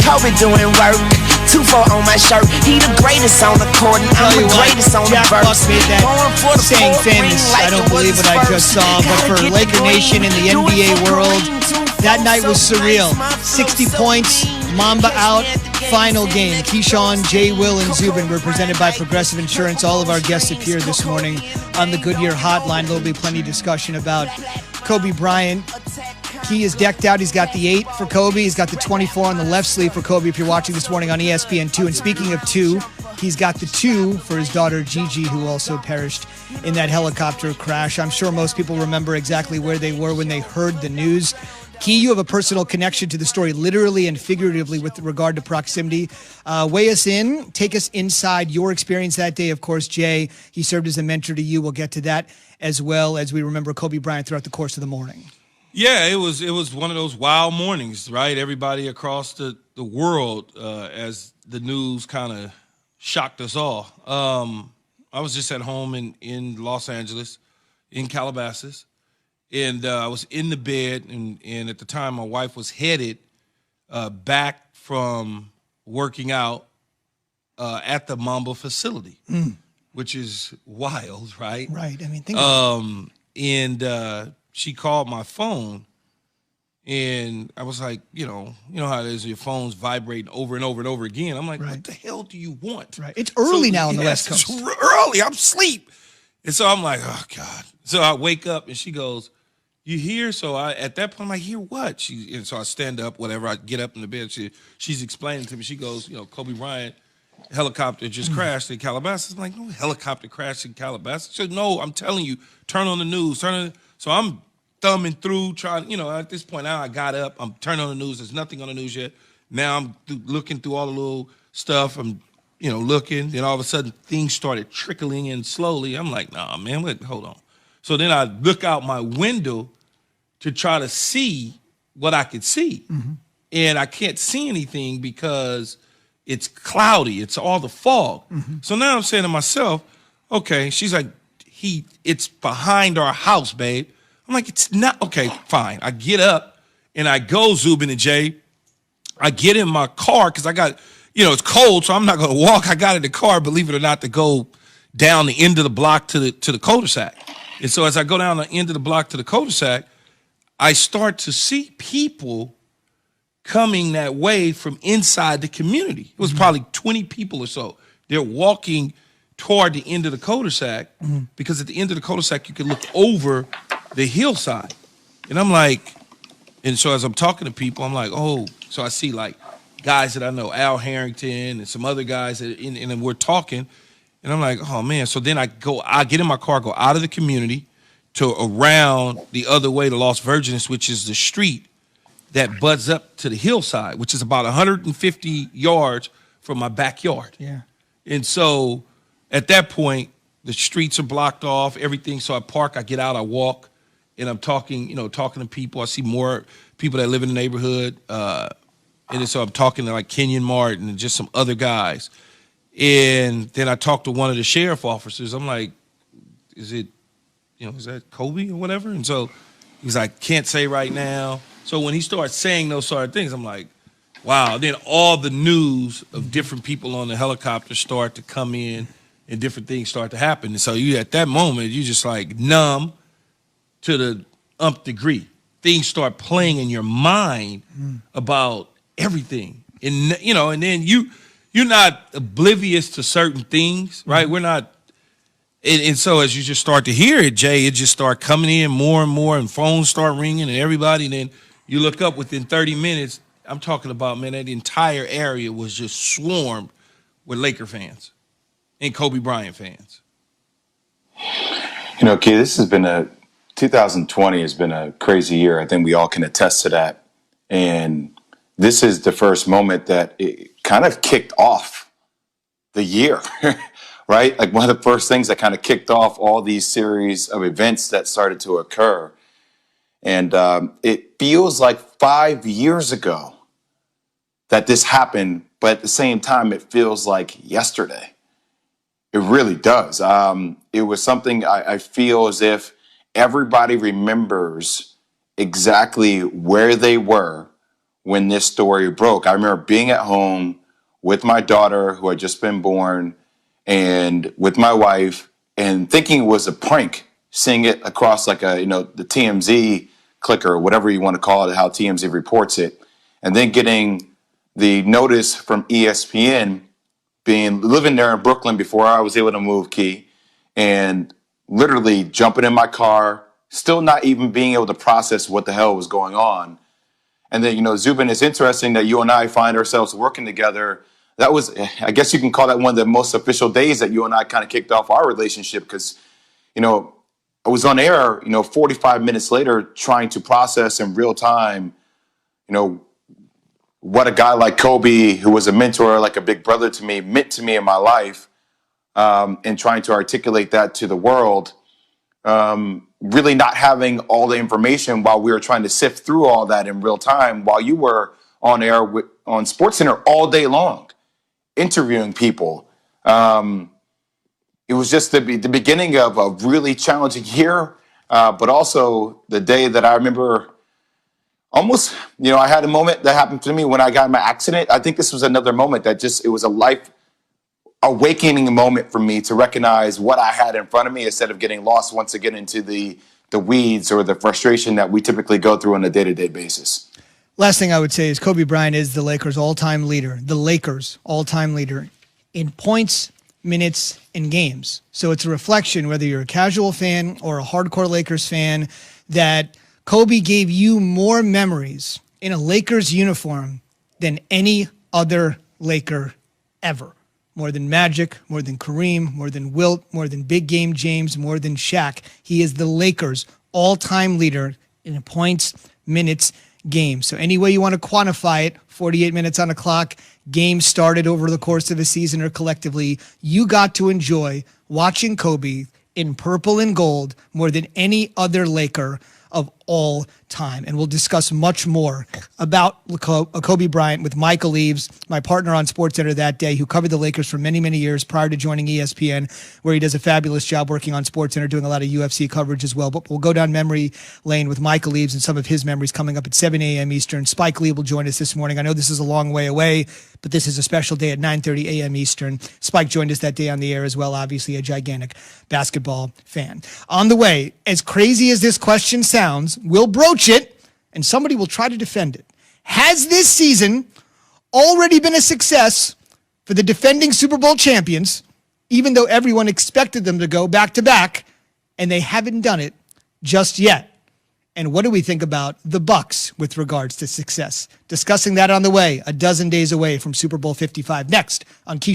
Kobe doing work. 2-4 on my shirt. He the greatest on the court, and I'm the greatest on the verse. Made that saying famous. I don't believe what I just saw, but for Laker Nation in the NBA world, that night was surreal. 60 points, Mamba out, final game. Keyshawn, Jay, Will, and Zubin were presented by Progressive Insurance. All of our guests appeared this morning on the Goodyear Hotline. There'll be plenty of discussion about Kobe Bryant. He is decked out. He's got the 8 for Kobe. He's got the 24 on the left sleeve for Kobe if you're watching this morning on ESPN2. And speaking of 2, he's got the 2 for his daughter Gigi, who also perished in that helicopter crash. I'm sure most people remember exactly where they were when they heard the news. Key, you have a personal connection to the story, literally and figuratively, with regard to proximity. Weigh us in. Take us inside your experience that day. Of course, Jay, he served as a mentor to you. We'll get to that as well as we remember Kobe Bryant throughout the course of the morning. Yeah, it was one of those wild mornings, right? Everybody across the world, as the news kind of shocked us all. I was just at home in Los Angeles, in Calabasas, and I was in the bed, and at the time my wife was headed back from working out at the Mamba facility, which is wild, right? Right. I mean, think about it. She called my phone, and I was like, you know how it is, your phone's vibrating over and over and over again. I'm like, right. What the hell do you want? Right. It's early now on the West Coast. It's early. I'm asleep. And so I'm like, oh, God. So I wake up, and she goes, you hear? So at that point, I'm like, hear what? And so I stand up, whatever. I get up in the bed. She's explaining to me. She goes, Kobe Bryant helicopter just crashed in Calabasas. I'm like, no helicopter crashed in Calabasas. She said, no, I'm telling you, turn on the news. So I'm thumbing through, trying, at this point now I got up. I'm turning on the news. There's nothing on the news yet. Now I'm looking through all the little stuff. I'm, looking. Then all of a sudden things started trickling in slowly. I'm like, nah, man, hold on. So then I look out my window to try to see what I could see. Mm-hmm. And I can't see anything because it's cloudy. It's all the fog. Mm-hmm. So now I'm saying to myself, okay, she's like, it's behind our house, babe. I'm like, it's not. Okay, fine. I get up and I go, Zubin and Jay. I get in my car because I got, it's cold, so I'm not going to walk. I got in the car, believe it or not, to go down the end of the block to the cul-de-sac. And so as I go down the end of the block to the cul-de-sac, I start to see people coming that way from inside the community. It was probably 20 people or so. They're walking toward the end of the cul-de-sac because at the end of the cul-de-sac, you can look over the hillside. And I'm like, and so as I'm talking to people, I'm like, oh, so I see like guys that I know, Al Harrington and some other guys, and we're talking. And I'm like, oh, man. So then I get in my car, go out of the community to around the other way to Las Virgenes, which is the street that butts up to the hillside, which is about 150 yards from my backyard. Yeah. And so at that point, the streets are blocked off, everything. So I park, I get out, I walk, and I'm talking to people. I see more people that live in the neighborhood. And so I'm talking to like Kenyon Martin and just some other guys. And then I talked to one of the sheriff officers. I'm like, is that Kobe or whatever? And so he's like, can't say right now. So when he starts saying those sort of things, I'm like, wow. Then all the news of different people on the helicopter start to come in and different things start to happen. And so at that moment, you just like numb to the nth degree. Things start playing in your mind about everything. And, and then you're not oblivious to certain things, right? We're not. And so as you just start to hear it, Jay, it just start coming in more and more, and phones start ringing and everybody. And then you look up within 30 minutes, I'm talking about, man, that entire area was just swarmed with Laker fans and Kobe Bryant fans. Key, this has been 2020 has been a crazy year. I think we all can attest to that. And this is the first moment that it kind of kicked off the year. Right? Like one of the first things that kind of kicked off all these series of events that started to occur. And it feels like 5 years ago that this happened, but at the same time, it feels like yesterday. It really does. It was something I feel as if everybody remembers exactly where they were when this story broke. I remember being at home with my daughter who had just been born and with my wife and thinking it was a prank, seeing it across like a, the TMZ clicker, whatever you want to call it, how TMZ reports it. And then getting the notice from ESPN, living there in Brooklyn before I was able to move, Key, and literally jumping in my car, still not even being able to process what the hell was going on. And then, Zubin, it's interesting that you and I find ourselves working together. That was, I guess you can call that one of the most official days that you and I kind of kicked off our relationship because, I was on air, 45 minutes later trying to process in real time, what a guy like Kobe, who was a mentor, like a big brother to me, meant to me in my life, and trying to articulate that to the world. Really not having all the information while we were trying to sift through all that in real time while you were on air on SportsCenter all day long, interviewing people. It was just the beginning of a really challenging year, but also the day that I remember almost, I had a moment that happened to me when I got in my accident. I think this was another moment that it was a life awakening moment for me to recognize what I had in front of me instead of getting lost once again into the weeds or the frustration that we typically go through on a day-to-day basis. Last thing I would say is Kobe Bryant is the Lakers' all-time leader. The Lakers' all-time leader in points, minutes, and games. So it's a reflection, whether you're a casual fan or a hardcore Lakers fan, that Kobe gave you more memories in a Lakers uniform than any other Laker ever. More than Magic, more than Kareem, more than Wilt, more than Big Game James, more than Shaq. He is the Lakers' all-time leader in points, minutes, games. So any way you want to quantify it, 48 minutes on the clock, games started over the course of a season or collectively, you got to enjoy watching Kobe in purple and gold more than any other Laker of all time. And we'll discuss much more about Kobe Bryant with Michael Eaves, my partner on SportsCenter that day, who covered the Lakers for many, many years prior to joining ESPN, where he does a fabulous job working on SportsCenter, doing a lot of UFC coverage as well. But we'll go down memory lane with Michael Eaves and some of his memories coming up at 7 a.m. Eastern. Spike Lee will join us this morning. I know this is a long way away, but this is a special day at 9:30 a.m. Eastern. Spike joined us that day on the air as well, obviously a gigantic basketball fan. On the way, as crazy as this question sounds, we'll broach it, and somebody will try to defend it. Has this season already been a success for the defending Super Bowl champions, even though everyone expected them to go back-to-back, and they haven't done it just yet? And what do we think about the Bucs with regards to success? Discussing that on the way, a dozen days away from Super Bowl 55. Next on Keyshawn.